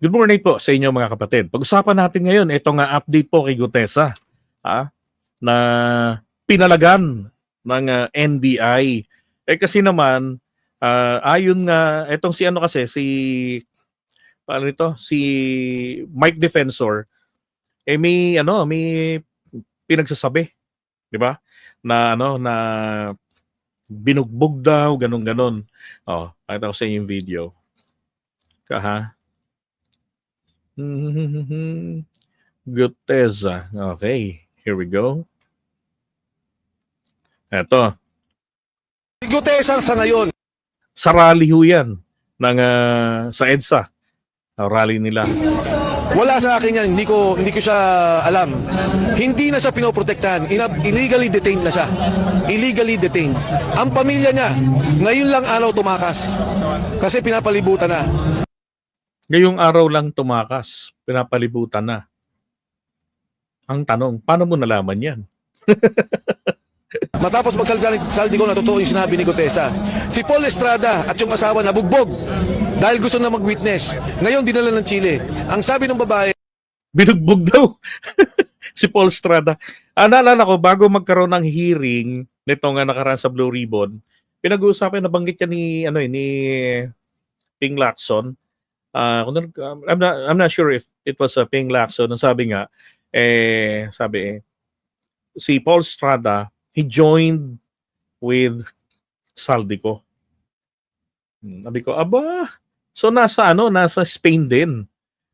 Good morning po sa inyo mga kapatid. Pag-usapan natin ngayon, ito nga update po kay Gutesa na pinalagan ng NBI. Kasi naman, ayon nga, etong si ano kasi, si Mike Defensor, may pinagsasabi, di ba? Na binugbog daw, ganun-ganon. Pakita ko sa inyo yung video. Gutesa. Okay, here we go. Eto. Gutesa sa ngayon. Sa rally ho yan sa EDSA. Rally nila. Wala sa akin yan, hindi ko siya alam. Hindi na siya pinoprotektahan. Illegally detained na siya. Illegally detained. Ang pamilya niya, ngayon lang araw tumakas. Kasi pinapalibutan na. Ngayong araw lang tumakas, pinapalibutan na. Ang tanong, paano mo nalaman yan? Matapos magsaldi ko na totoo yung sinabi ni Gutesa. Si Paul Estrada at yung asawa nabugbog dahil gusto na mag-witness. Ngayon dinala ng Chile. Ang sabi ng babae, binugbog daw. Si Paul Estrada. Naalala ko, bago magkaroon ng hearing nito nga nakaraan sa Blue Ribbon, pinag-uusapan, nabanggit niya ni Ping Lacson. I'm not sure if it was Ping Lacson. Ang sabi nga, si Paul Estrada, he joined with Saldico. Sabi ko, so nasa Spain din.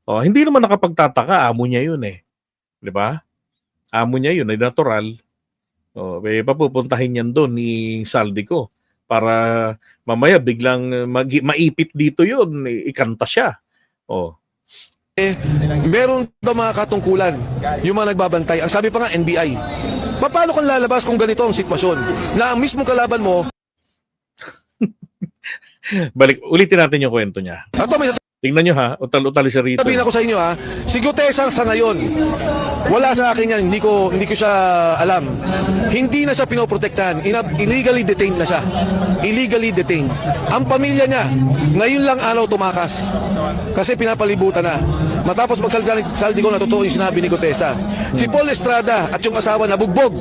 Hindi naman nakapagtataka, amo niya yun eh. 'Di ba? Amo niya yun, ay natural. Papupuntahin yan doon ni Saldico para mamaya biglang maipit dito yun, ikanta siya. meron daw mga katungkulan yung mga nagbabantay. Ang sabi pa nga NBI. Paano kung lalabas kung ganito ang sitwasyon? Na ang mismong kalaban mo, Ulitin natin yung kwento niya. Tingnan nyo ha, utal-utali siya rito. Sabihin ako sa inyo si Gutesa sa ngayon, wala sa akin yan, hindi ko siya alam. Hindi na siya pinoprotektahan, illegally detained na siya. Illegally detained. Ang pamilya niya, ngayon lang araw tumakas. Kasi pinapalibutan na. Matapos magsaldi ko na totoo yung sinabi ni Gutesa. Si Paul Estrada at yung asawa nabugbog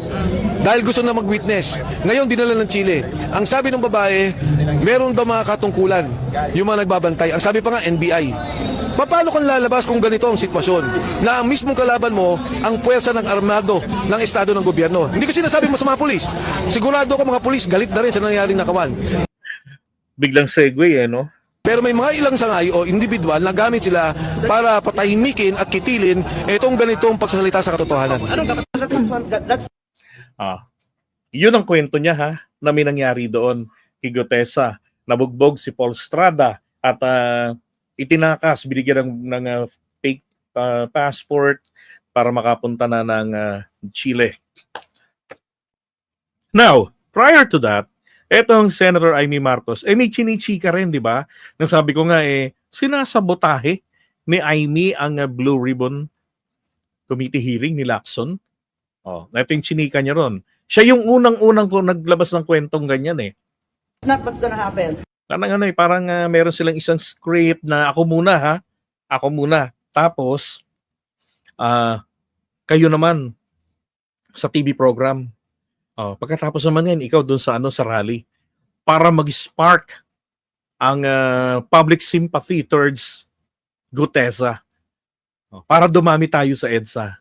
dahil gusto na mag-witness. Ngayon dinala ng Chile. Ang sabi ng babae, meron daw mga katungkulan yung mga nagbabantay. Ang sabi pa nga NBI. Paano kung lalabas kung ganito ang sitwasyon? Na ang mismong kalaban mo, ang puwersa ng armado ng estado ng gobyerno. Hindi ko sinasabi mo sa mga pulis. Sigurado ko mga pulis galit na rin sa nangyaring nakawan. Biglang segue no? Pero may mga ilang sangay o individual na gamit sila para patahimikin at kitilin itong ganitong pagsasalita sa katotohanan. Yun ang kwento niya na may nangyari doon kay Gutesa. Nabugbog si Paul Estrada at itinakas, binigyan ng fake passport para makapunta na ng Chile. Now, prior to that, etong Senator Amy Marcos, may chinichika rin, di ba? Nang sabi ko nga, sinasabotahe ni Amy ang Blue Ribbon Committee hearing ni Lacson. Ito yung chinika niya ron. Siya yung unang-unang ko naglabas ng kwentong ganyan eh. Not what's gonna happen. Parang meron silang isang script na ako muna. Tapos, kayo naman sa TV program. Pagkatapos naman yan, ikaw doon sa rally para mag-spark ang public sympathy towards Gutesa. Para dumami tayo sa EDSA.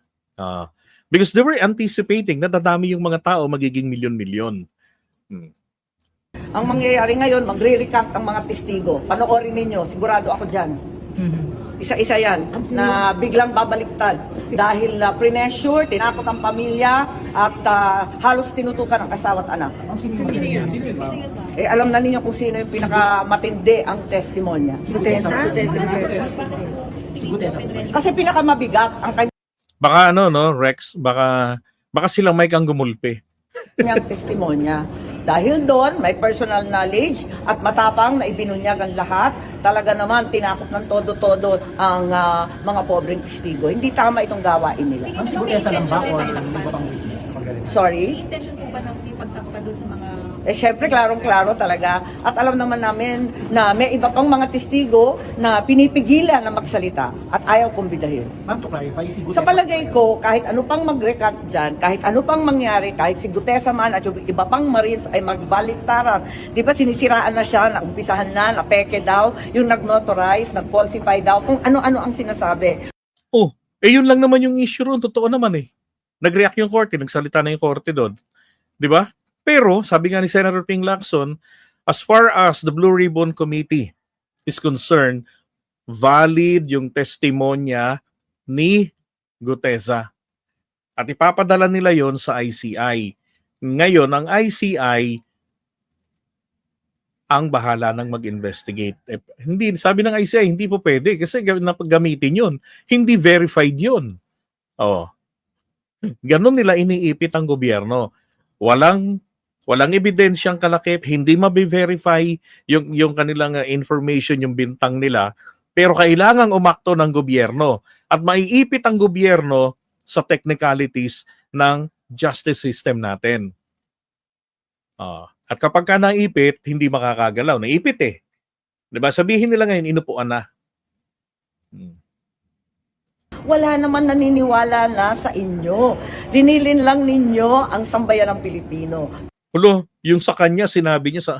Because they were anticipating na dadami yung mga tao, magiging milyon-milyon. Ang mangyayari ngayon, magre-recant ang mga testigo. Panoorin ninyo, sigurado ako dyan. Isa-isa yan, na biglang babaliktad. Dahil premature, tinakot ang pamilya, at halos tinutukan ang asawa at anak. Sino yun? Alam na ninyo kung sino yung pinakamatindi ang testimonya. Kasi pinakamabigat ang Baka Rex, baka silang Mike ang gumulpe. kanyang testimonya. Dahil doon, may personal knowledge at matapang na ibinunyag ang lahat. Talaga naman, tinakot ng todo-todo ang mga pobreng testigo. Hindi tama itong gawain nila. Ang siguresa lang ba o hindi ba pang witness? Sorry? Intention po ba ng pagtakutan doon sa mga Syempre, klarong-klaro talaga. At alam naman namin na may iba pang mga testigo na pinipigilan na magsalita at ayaw kumbidahin. Ma'am, to clarify, si Sa palagay ko, kahit ano pang mag-recant dyan, kahit ano pang mangyari, kahit si Gutesa man at yung iba pang Marines ay magbaliktaran. Di ba sinisiraan na siya, naumpisahan na, napeke daw, yung nag-notarize, nag-falsify daw, kung ano-ano ang sinasabi. Oh, yun lang naman yung issue roon. Totoo naman eh. Nag-react yung korte, nagsalita na yung korte doon. Di ba? Pero, sabi nga ni Senator Ping Lacson, as far as the Blue Ribbon Committee is concerned, valid yung testimonya ni Gutesa. At ipapadala nila yon sa ICI. Ngayon, ang ICI ang bahala ng mag-investigate. Hindi, sabi ng ICI, hindi po pwede kasi gamitin yun. Hindi verified yun. Oh. Ganon nila iniipit ang gobyerno. Walang ebidensyang kalakip, hindi mabe-verify yung kanilang information, yung bintang nila, pero kailangang umakto ng gobyerno at maiipit ang gobyerno sa technicalities ng justice system natin. At kapag ka naipit, hindi makakagalaw. Naipit eh. 'Di ba? Sabihin nila ngayon, inupuan na. Wala naman naniniwala na sa inyo. Linilin lang ninyo ang sambayan ng Pilipino. Ulo, yung sa kanya, sinabi niya sa...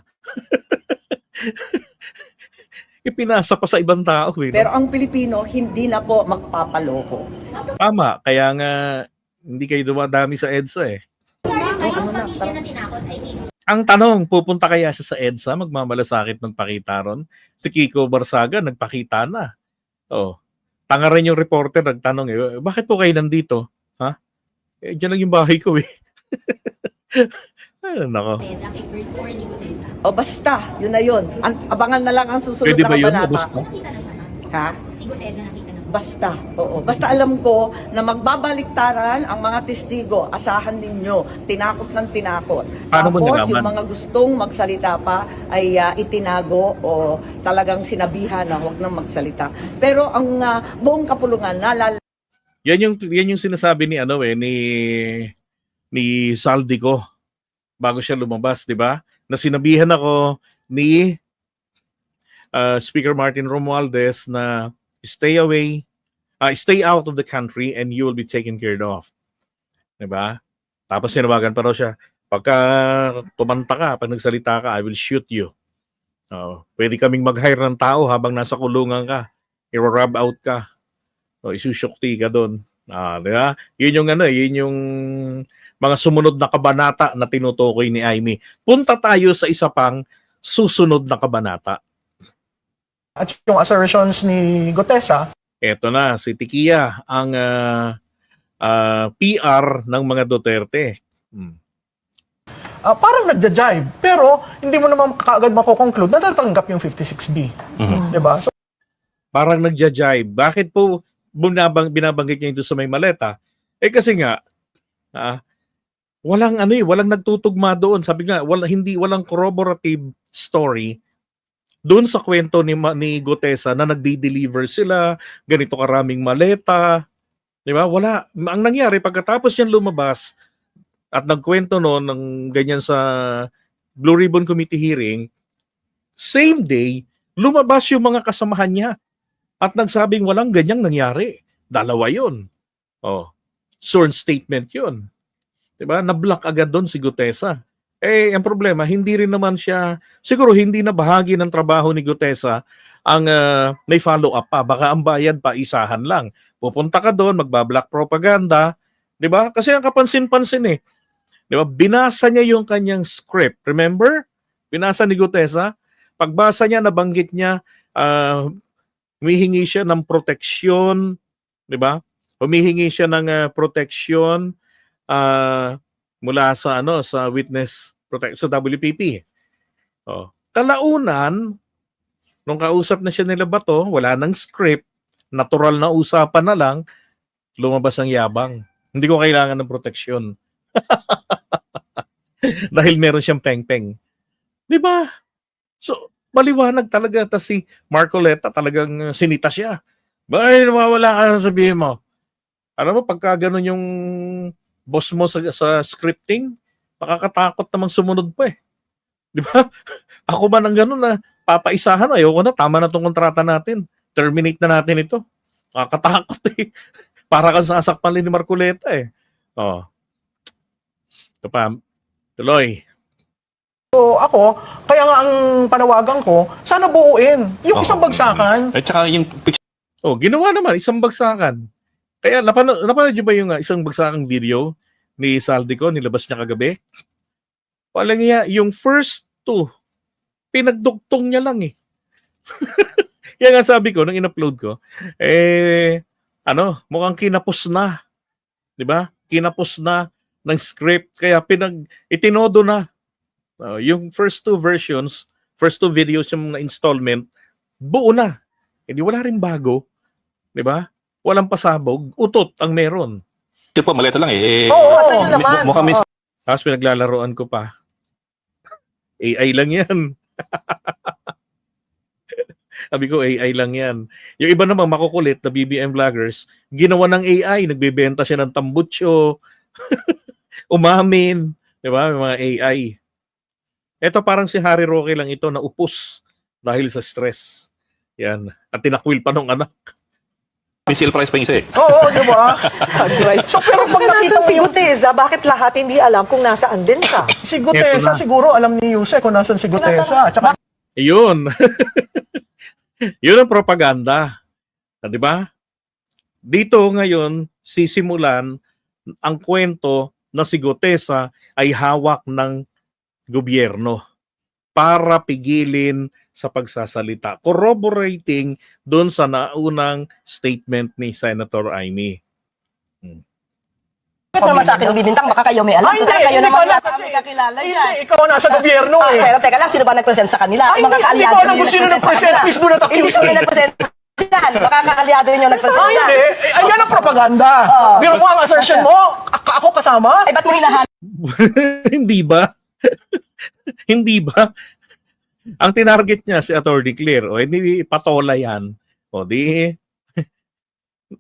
Ipinasa pa sa ibang tao. Eh, no? Pero ang Pilipino, hindi na po magpapaloko. Tama, kaya nga hindi kayo dumadami sa EDSA eh. Yung pamilya na tinakot ay dito. Ang tanong, pupunta kaya siya sa EDSA, magmamalasakit magpakita ron? Si Kiko Barsaga, nagpakita na. Oh. Tanga rin yung reporter, nagtanong eh, bakit po kayo nandito? Ha? Diyan lang yung bahay ko eh. Ay, nako. Gutesa, kay Bert or ni Gutesa. O basta, yun na yun. Abangan na lang ang susunod Pwede na ba yun? kabanata. Basta? So, nakita na siya, ma'am. Ha? Si Gutesa nakita na. Basta, oo. Basta alam ko na magbabaliktaran ang mga testigo. Asahan ninyo. Tinakot ng tinakot. Paano mo Tapos nalaman? yung mga gustong magsalita pa ay itinago o talagang sinabihan na huwag nang magsalita. Pero ang buong kapulungan, Yan yung sinasabi ni ni Saldico bago siya lumabas, 'di ba? Na sinabihan ako ni Speaker Martin Romualdez na stay out of the country and you will be taken care of. 'Di ba? Tapos sinawagan pa raw siya, pagka tumanta ka, pag nagsalita ka, I will shoot you. Pwede kaming mag-hire ng tao habang nasa kulungan ka. I-rub out ka. Isusyukti ka doon. Di ba? Yun yung mga sumunod na kabanata na tinutukoy ni Amy. Punta tayo sa isa pang susunod na kabanata. At yung assertions ni Gutesa, Eto na, si Tikia, ang PR ng mga Duterte. parang nagja-jive. Pero hindi mo naman kaagad makoconclude na natatanggap yung 56B. Diba? So, Parang nagja-jive. Bakit po binabanggit niya ito sa may maleta? Kasi nga, walang nagtutugma doon. Sabi nga, walang corroborative story doon sa kwento ni Gutesa na nagdi-deliver sila, ganito karaming maleta. Di ba? Wala. Ang nangyari, pagkatapos niyan lumabas at nagkwento noon ng ganyan sa Blue Ribbon Committee hearing, same day, lumabas yung mga kasamahan niya at nagsabing walang ganyang nangyari. Dalawa yun. Sworn statement yun. Diba? Na-block agad doon si Gutesa. Ang problema, hindi rin naman siya, siguro hindi na bahagi ng trabaho ni Gutesa ang may follow-up pa. Baka ang bayad pa, isahan lang. Pupunta ka doon, magbablock propaganda. Diba? Kasi ang kapansin-pansin eh. Diba? Binasa niya yung kanyang script. Remember? Binasa ni Gutesa. Pagbasa niya, nabanggit niya, humihingi siya ng proteksyon, 'di ba? Humihingi siya ng proteksyon mula sa sa witness sa WPP. Kalaunan nung kausap na siya nila Bato, wala nang script, natural na usapan na lang, lumabas ang yabang. Hindi ko kailangan ng proteksyon. Dahil meron siyang peng-peng. 'Di ba? So maliwanag talaga si Marcoleta talagang sinita siya. Bakit nawawala ka sabihin mo? Alam mo, pagka ganun yung boss mo sa scripting, makakatakot namang sumunod pa eh. Di ba? Ako man ang ganun na papaisahan, ayoko na, tama na tong kontrata natin. Terminate na natin ito. Nakakatakot eh. Para kang sasakpan ni Marcoleta eh. Oh. Ito pa, tuloy. So ako, kaya nga ang panawagan ko, sana buuin. Yung isang bagsakan, At saka yung picture Oh, ginawa naman, isang bagsakan. Kaya, napanood niyo ba yung isang bagsakang video ni Saldico, nilabas niya kagabi? Walang iya, yung first two, pinagduktong niya lang eh. Yan nga sabi ko, nung in-upload ko, mukhang kinapos na. Di ba? Kinapos na ng script, kaya itinodo na. Yung first two versions, first two videos yung na installment, buo na. Hindi wala rin bago. Di ba? Walang pasabog. Utot ang meron. po, malito lang eh. Oo, asan yun naman? Mukhang may Tapos pinaglalaroan ko pa. AI lang yan. Sabi ko, AI lang yan. Yung iba naman makukulit na BBM vloggers, ginawa ng AI. Nagbebenta siya ng tambutso. Umamin. Di ba? May mga AI. Ito parang si Harry Roque lang ito na upos dahil sa stress. Yan. At tinakwil pa nung anak. sale price pa yung isa eh. oo, di ba? So pero pag Kung nakita nasan mo si yung Guteza, bakit lahat hindi alam kung nasaan din siya? si Gutesa, Eto na. siguro alam ni Yuse kung nasan si Gutesa. At saka, Yun. Yun ang propaganda. Di ba? Dito ngayon, sisimulan ang kwento na si Gutesa ay hawak ng gobyerno para pigilin sa pagsasalita. Corroborating doon sa naunang statement ni Senator Amy. Bakit naman sa akin bibintang? Baka kayo may alam. Ay, Total, hindi, kayo hindi naman ko alam yata kasi. may kakilala Hindi, dyan. ikaw ang nasa gobyerno eh. Pero teka lang, sino ba nag-present sa kanila? Ay, hindi kaalyado ko alam nyo kung sino nag-present sa nag-present. kanila. Please do not accuse Hindi ko me. nag-present dyan. Baka kaalyado nyo nag-present Ay, dyan. hindi. Ay, yan ang propaganda. Pero mo ang assertion mo, ako kasama. Ay, ba't mo hinahanap? Hindi ba? Hindi ba? Ang tinarget niya si Atty. Claire, o hindi patola yan. O di,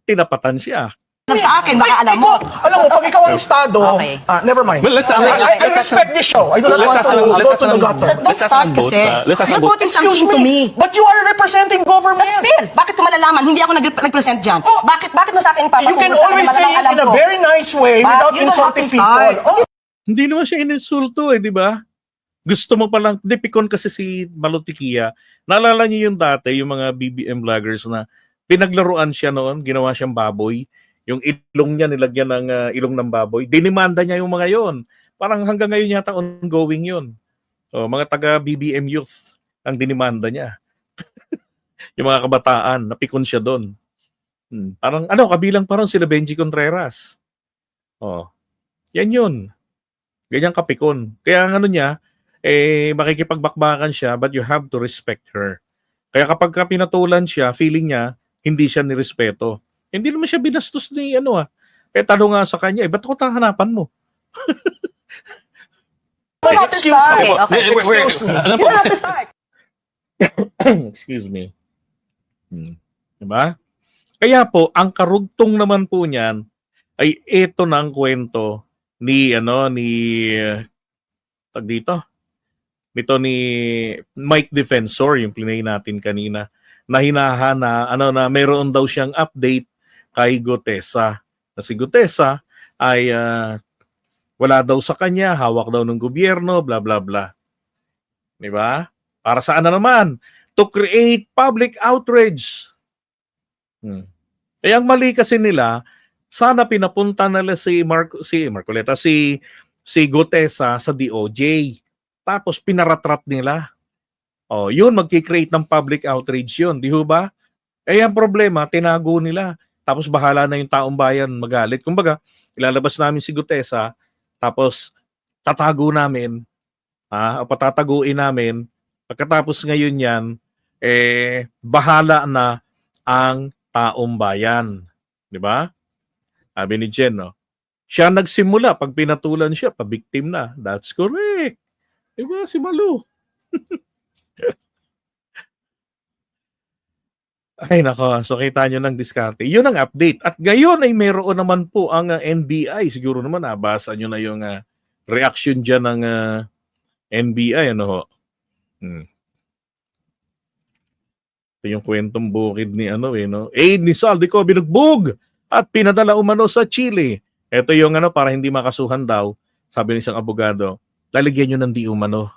tinapatan siya. Sa akin, baka alam mo. Alam mo, pag ikaw ang estado, Okay. never mind. Well, let's- I respect this show. I do not want to go to the gutter. So, don't start kasi. Let's You're putting Excuse something to me. But you are representing government. But still, bakit ko malalaman? Hindi ako nag-present dyan. Bakit mo sa akin You can ipapaturo sa akin always na say malamang it alam in a ko? very nice way But without you don't have insulting to people. start. Oh, Hindi naman siya ininsulto di ba? Gusto mo palang, hindi, pikon kasi si Malutikia. Naalala niyo yung dati, yung mga BBM vloggers na pinaglaruan siya noon, ginawa siyang baboy. Yung ilong niya nilagyan ng ilong ng baboy. Dinimanda niya yung mga yon. Parang hanggang ngayon yata ongoing yun. So, mga taga BBM youth ang dinimanda niya. Yung mga kabataan, napikon siya doon. Parang, kabilang parang sila Benji Contreras. Yan yun. Ganyang kapikon. Kaya ang niya, makikipagbakbakan siya, but you have to respect her. Kaya kapag pinatulan siya, feeling niya, hindi siya nirespeto. Hindi naman siya binastos ni Kaya tanong nga sa kanya, ba't ako hanapan mo? You don't have to Excuse start. me. Excuse me. Ano You po? don't have to start. Excuse me. Diba? Kaya po, ang karugtong naman po niyan ay ito ng kwento ni tag dito. Nito ni Mike Defensor, yung plinay natin kanina, na hinahana, na mayroon daw siyang update kay Gutesa. Na si Gutesa ay wala daw sa kanya, hawak daw ng gobyerno, bla bla bla. Diba? Para saan na naman? To create public outrage. Ang mali kasi nila, sana pinapunta nila si Marcoleta, si Gutesa sa DOJ. Tapos pinaratrat nila. Yun, magki-create ng public outrage yun. Di ba? Ang problema, tinago nila. Tapos bahala na yung taong bayan magalit. Kumbaga, ilalabas namin si Gutesa, tapos tatago namin, o patataguin namin. Pagkatapos ngayon yan, bahala na ang taong bayan. Di ba? Sabi ni Jen, siya nagsimula, pag pinatulan siya, pabiktim na. That's correct. Di ba? Si Malu. Ay nako, so kita nyo ng diskarte. Yun ang update. At gayon ay mayroon naman po ang NBI. Siguro naman nabasa nyo na yung reaction dyan NBI, ano ho? Hmm. Ito yung kwentong bukid ni ano no? Aid ni Saldico binugbog at pinadala umano sa Chile. Ito yung ano, para hindi makasuhan daw, sabi ng isang abogado, lalagyan nyo ng di umano.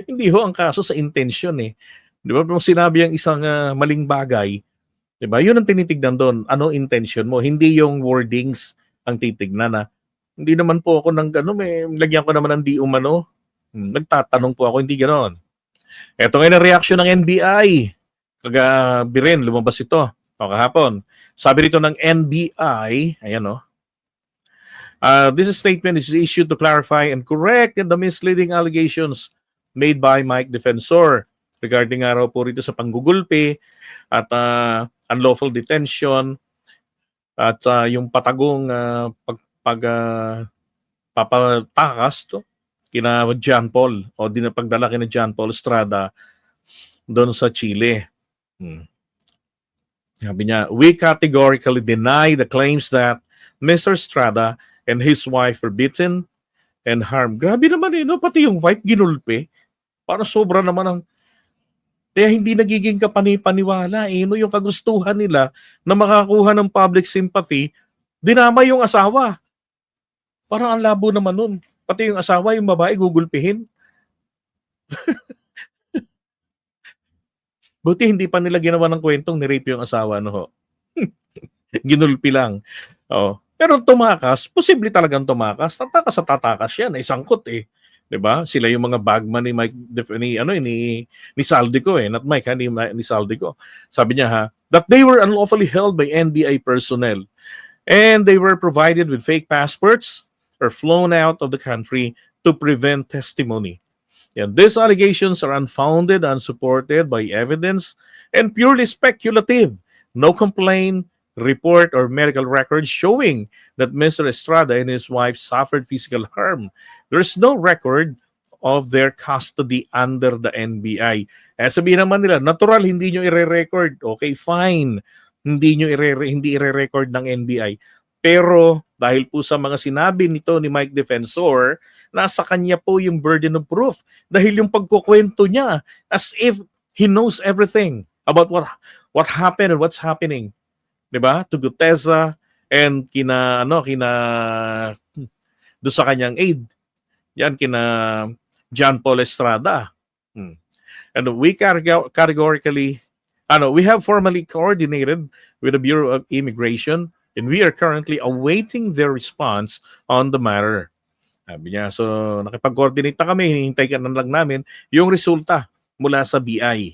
Hindi ho ang kaso sa intention eh. Di ba? Kung sinabi ang isang maling bagay, di ba? Yun ang tinitignan doon. Ano intention mo? Hindi yung wordings ang titignan na. Hindi naman po ako ng gano'n, lagyan ko naman ng di umano. Nagtatanong po ako, hindi gano'n. Ito ngayon ang reaction ng NBI. Kagabi rin, lumabas ito. O kahapon. Sabi rito ng NBI, ayan o. This statement is issued to clarify and correct the misleading allegations made by Mike Defensor regarding araw po rito sa panggugulpi at unlawful detention at yung patagong papatakas to kina John Paul o dinapagdala kina John Paul Estrada doon sa Chile. Sabi niya, we categorically deny the claims that Mr. Estrada and his wife were beaten and harmed. Grabe naman no? Pati yung wife ginulpi. Para sobra naman ang... Kaya hindi nagiging kapani-paniwala no? Yung kagustuhan nila na makakuha ng public sympathy, dinama yung asawa. Parang ang labo naman nun. Pati yung asawa, yung babae, gugulpihin. Buti hindi pa nila ginawa ng kwentong ni-rape yung asawa, no ho? Ginulpi lang. Oh. Pero tumakas, posible talagang tumakas. Tatakas sa tatakas yan. Sangkot eh. 'Di ba? Sila yung mga bagman ni Mike ni Saldico not Mike ni Saldico. Sabi niya that they were unlawfully held by NBI personnel and they were provided with fake passports or flown out of the country to prevent testimony. And these allegations are unfounded, unsupported by evidence, and purely speculative. No complaint, report, or medical record showing that Mr. Estrada and his wife suffered physical harm. There is no record of their custody under the NBI. Sabihin naman nila, natural, hindi nyo ire-record. Okay, fine. Hindi ire-record ng NBI. Pero dahil po sa mga sinabi nito ni Mike Defensor, nasa kanya po yung burden of proof. Dahil yung pagkukwento niya, as if he knows everything about what happened and what's happening. 'Di ba? To Gutesa and kina do sa kanyang aid. Yan kina John Paul Estrada. And we categorically we have formally coordinated with the Bureau of Immigration and we are currently awaiting their response on the matter. Sabi niya, so nakipag-coordinate na kami, hinihintay ka na lang namin yung resulta mula sa BI.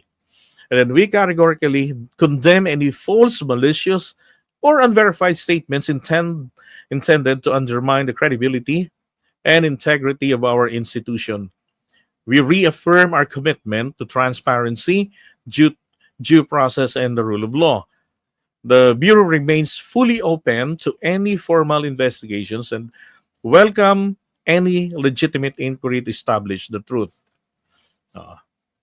And then we categorically condemn any false, malicious, or unverified statements intended to undermine the credibility and integrity of our institution. We reaffirm our commitment to transparency, due process, and the rule of law. The Bureau remains fully open to any formal investigations and welcome any legitimate inquiry to establish the truth.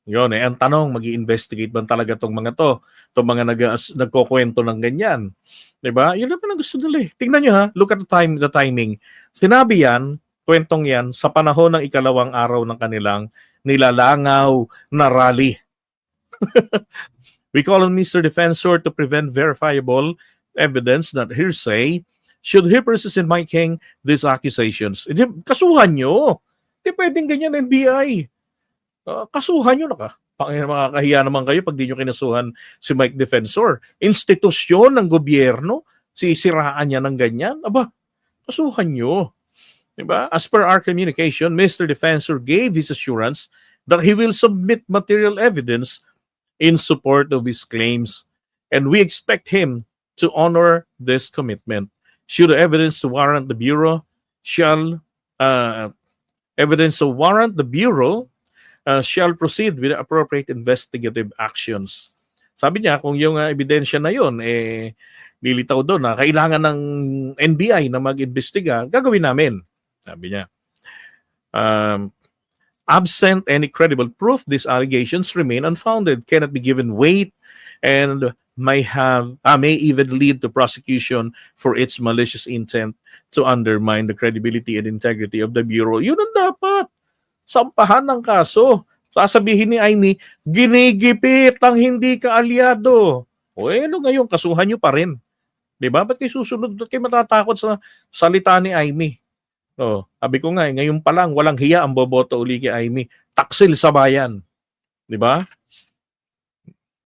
Yun ang tanong, mag-i-investigate ba talaga itong mga itong mga nagkukwento ng ganyan? Diba? Yun naman ang gusto nila eh. Tingnan nyo look at the timing. Sinabi yan, kwentong yan, sa panahon ng ikalawang araw ng kanilang nilalangaw na rally. We call on Mr. Defensor to prevent verifiable evidence, not hearsay, should he persist in making these accusations. Kasuhan nyo. Hindi pwedeng ganyan NBI. Kasuhan nyo makakahiya naman kayo pag di nyo kinasuhan si Mike Defensor. Institusyon ng gobyerno, sisiraan niya ng ganyan. Aba, kasuhan nyo. Diba? As per our communication, Mr. Defensor gave his assurance that he will submit material evidence in support of his claims, and we expect him to honor this commitment. Should the evidence to warrant the Bureau shall proceed with the appropriate investigative actions. Sabi niya, kung yung ebidensya na yun, lilitaw doon na kailangan ng NBI na mag-imbestiga, gagawin namin. Sabi niya. Absent any credible proof, these allegations remain unfounded, cannot be given weight, and may even lead to prosecution for its malicious intent to undermine the credibility and integrity of the Bureau. Yun ang dapat. Sampahan ng kaso. Sasabihin ni Amy, ginigipit ang hindi ka alyado. O ano ngayon, kasuhan nyo pa rin. Diba? Ba't kayo susunod? Ba't kayo matatakot sa salita ni Amy? Sabi ko nga, ngayon pa lang, walang hiya ang boboto uli kay Amy. Taksil sa bayan. Diba?